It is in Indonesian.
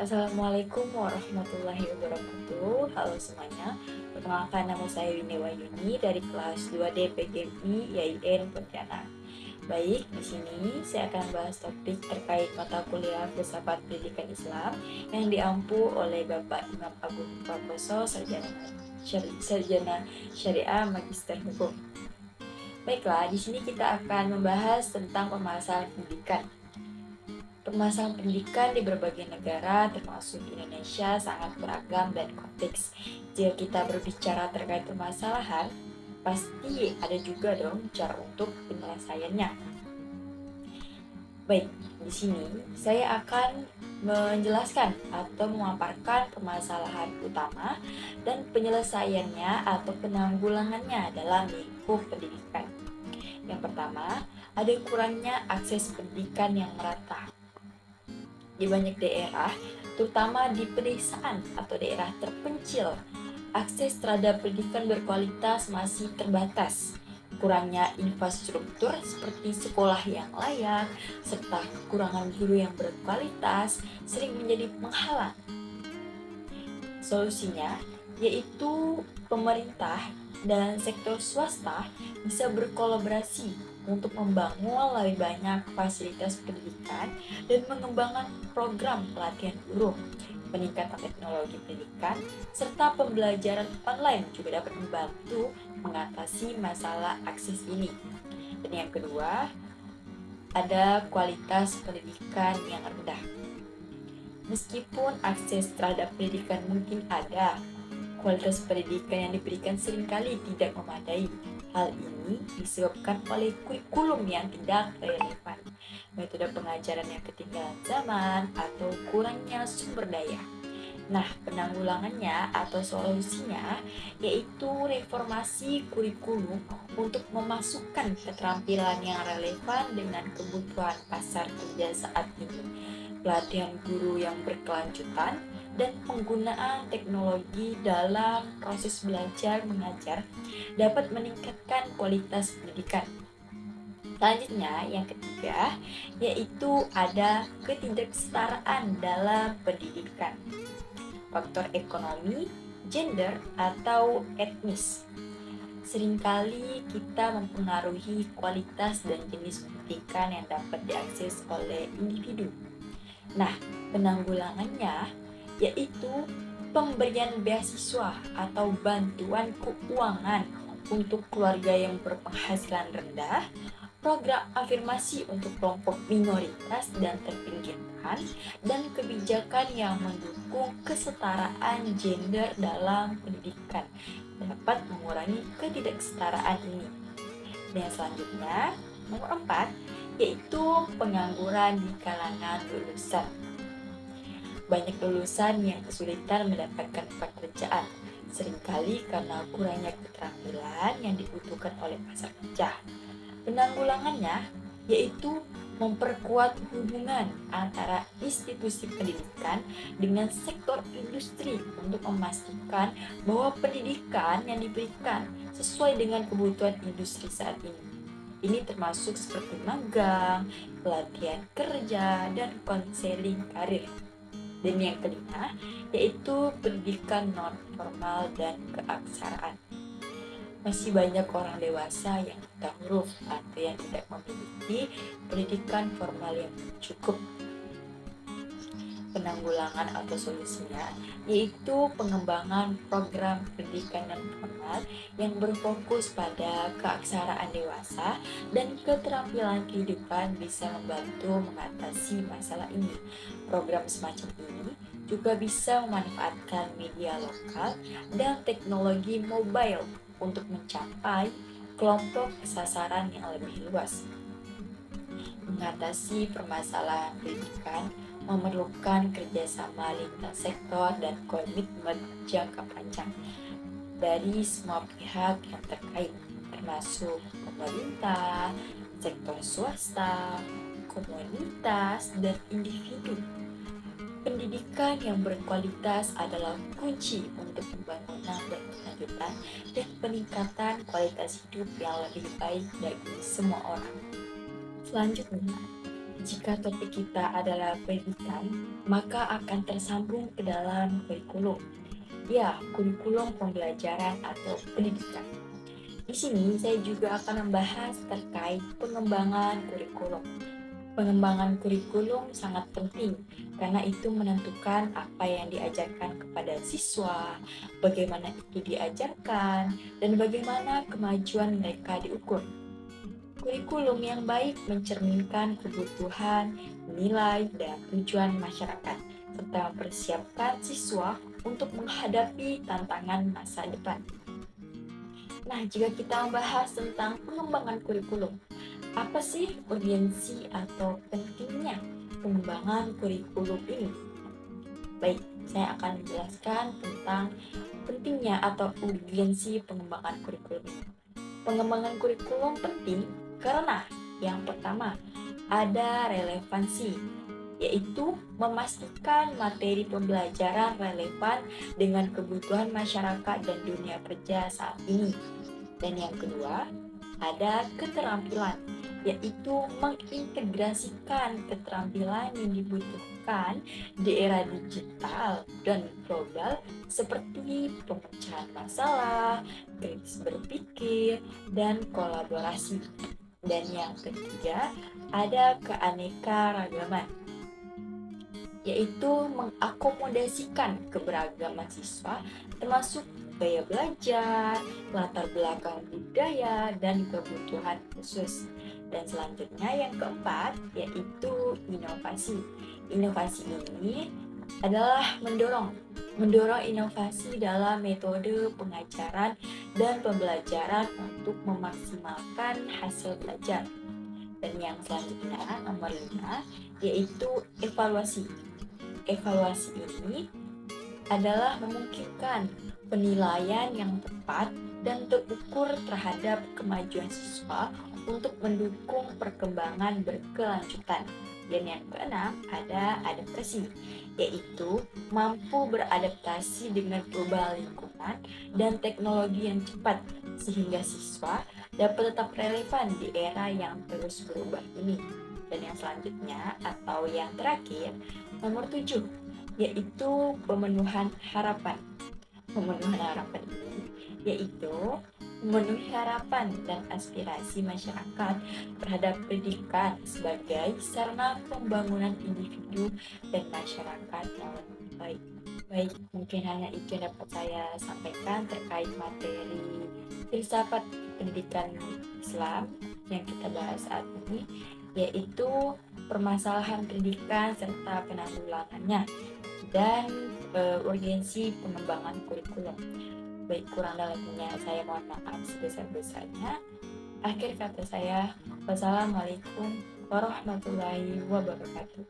Assalamualaikum warahmatullahi wabarakatuh. Halo semuanya. Perkenalkan, nama saya Winnie Wahyuni dari kelas 2D PGMI YIN Pontianak. Baik, di sini saya akan bahas topik terkait mata kuliah Filsafat Pendidikan Islam yang diampu oleh Bapak Imam Agung Prakoso Sarjana Syariah Magister Hukum. Baiklah, di sini kita akan membahas tentang permasalahan pendidikan. Permasalahan pendidikan di berbagai negara, termasuk Indonesia, sangat beragam dan kompleks. Jika kita berbicara terkait permasalahan, pasti ada juga dong cara untuk penyelesaiannya. Baik, di sini saya akan menjelaskan atau memaparkan permasalahan utama dan penyelesaiannya atau penanggulangannya dalam lingkup pendidikan. Yang pertama, ada kurangnya akses pendidikan yang merata. Di banyak daerah, terutama di pedesaan atau daerah terpencil, akses terhadap pendidikan berkualitas masih terbatas. Kurangnya infrastruktur seperti sekolah yang layak, serta kekurangan guru yang berkualitas sering menjadi penghalang. Solusinya yaitu pemerintah dan sektor swasta bisa berkolaborasi untuk membangun lebih banyak fasilitas pendidikan dan mengembangkan program pelatihan guru, peningkatan teknologi pendidikan, serta pembelajaran online juga dapat membantu mengatasi masalah akses ini. Dan yang kedua, ada kualitas pendidikan yang rendah. Meskipun akses terhadap pendidikan mungkin ada, kualitas pendidikan yang diberikan seringkali tidak memadai. Hal ini disebabkan oleh kurikulum yang tidak relevan, metode pengajaran yang ketinggalan zaman, atau kurangnya sumber daya. Nah, penanggulangannya atau solusinya yaitu reformasi kurikulum untuk memasukkan keterampilan yang relevan dengan kebutuhan pasar kerja saat ini, pelatihan guru yang berkelanjutan, dan penggunaan teknologi dalam proses belajar mengajar dapat meningkatkan kualitas pendidikan. Selanjutnya, yang ketiga, yaitu ada ketidaksetaraan dalam pendidikan. Faktor ekonomi, gender, atau etnis. Seringkali kita mempengaruhi kualitas dan jenis pendidikan yang dapat diakses oleh individu. Nah, penanggulangannya yaitu pemberian beasiswa atau bantuan keuangan untuk keluarga yang berpenghasilan rendah, program afirmasi untuk kelompok minoritas dan terpinggirkan, dan kebijakan yang mendukung kesetaraan gender dalam pendidikan dapat mengurangi ketidaksetaraan ini. Dan selanjutnya, nomor 4, yaitu pengangguran di kalangan lulusan. Banyak lulusan yang kesulitan mendapatkan pekerjaan, seringkali karena kurangnya keterampilan yang dibutuhkan oleh pasar kerja. Penanggulangannya yaitu memperkuat hubungan antara institusi pendidikan dengan sektor industri untuk memastikan bahwa pendidikan yang diberikan sesuai dengan kebutuhan industri saat ini. Ini termasuk seperti magang, pelatihan kerja, dan konseling karir. Dan yang kelima, yaitu pendidikan non formal dan keaksaraan. Masih banyak orang dewasa yang buta huruf atau yang tidak memiliki pendidikan formal yang cukup. Penanggulangan atau solusinya yaitu pengembangan program pendidikan non formal yang berfokus pada keaksaraan dewasa dan keterampilan kehidupan bisa membantu mengatasi masalah ini. Program semacam ini juga bisa memanfaatkan media lokal dan teknologi mobile untuk mencapai kelompok sasaran yang lebih luas. Mengatasi permasalahan pendidikan memerlukan kerjasama lintas sektor dan komitmen jangka panjang dari semua pihak yang terkait, termasuk pemerintah, sektor swasta, komunitas, dan individu. Pendidikan yang berkualitas adalah kunci untuk pembangunan berkelanjutan dan peningkatan kualitas hidup yang lebih baik bagi semua orang. Selanjutnya, Jika topik kita adalah pendidikan, maka akan tersambung ke dalam kurikulum. Ya, kurikulum pembelajaran atau pendidikan. Di sini saya juga akan membahas terkait pengembangan kurikulum. Pengembangan kurikulum sangat penting karena itu menentukan apa yang diajarkan kepada siswa, bagaimana itu diajarkan, dan bagaimana kemajuan mereka diukur. Kurikulum yang baik mencerminkan kebutuhan, nilai, dan tujuan masyarakat, serta mempersiapkan siswa untuk menghadapi tantangan masa depan. Nah, jika kita membahas tentang pengembangan kurikulum, apa sih urgensi atau pentingnya pengembangan kurikulum ini? Baik, saya akan menjelaskan tentang pentingnya atau urgensi pengembangan kurikulum ini. Pengembangan kurikulum penting karena yang pertama, ada relevansi, yaitu memastikan materi pembelajaran relevan dengan kebutuhan masyarakat dan dunia kerja saat ini. Dan yang kedua, ada keterampilan, yaitu mengintegrasikan keterampilan yang dibutuhkan di era digital dan global seperti pemecahan masalah, kritis berpikir, dan kolaborasi. Dan yang ketiga, ada keanekaragaman, yaitu mengakomodasikan keberagaman siswa termasuk gaya belajar, latar belakang budaya, dan kebutuhan khusus. Dan selanjutnya yang keempat yaitu inovasi. Inovasi ini adalah mendorong inovasi dalam metode pengajaran dan pembelajaran untuk memaksimalkan hasil belajar. Dan yang selanjutnya nomor 5 yaitu evaluasi. Evaluasi ini adalah memungkinkan penilaian yang tepat dan terukur terhadap kemajuan siswa untuk mendukung perkembangan berkelanjutan. Dan yang keenam ada adaptasi, yaitu mampu beradaptasi dengan perubahan lingkungan dan teknologi yang cepat sehingga siswa dapat tetap relevan di era yang terus berubah ini. Dan yang selanjutnya atau yang terakhir, nomor 7, yaitu pemenuhan harapan. Pemenuhan harapan ini yaitu memenuhi harapan dan aspirasi masyarakat terhadap pendidikan sebagai sarana pembangunan individu dan masyarakat yang lebih baik. Baik, mungkin hanya itu yang dapat saya sampaikan terkait materi filsafat pendidikan Islam yang kita bahas saat ini, yaitu permasalahan pendidikan serta penanggulangannya dan urgensi pengembangan kurikulum. Baik, kurang dan lebihnya saya mohon maaf sebesar-besarnya. Akhir kata saya, wassalamualaikum warahmatullahi wabarakatuh.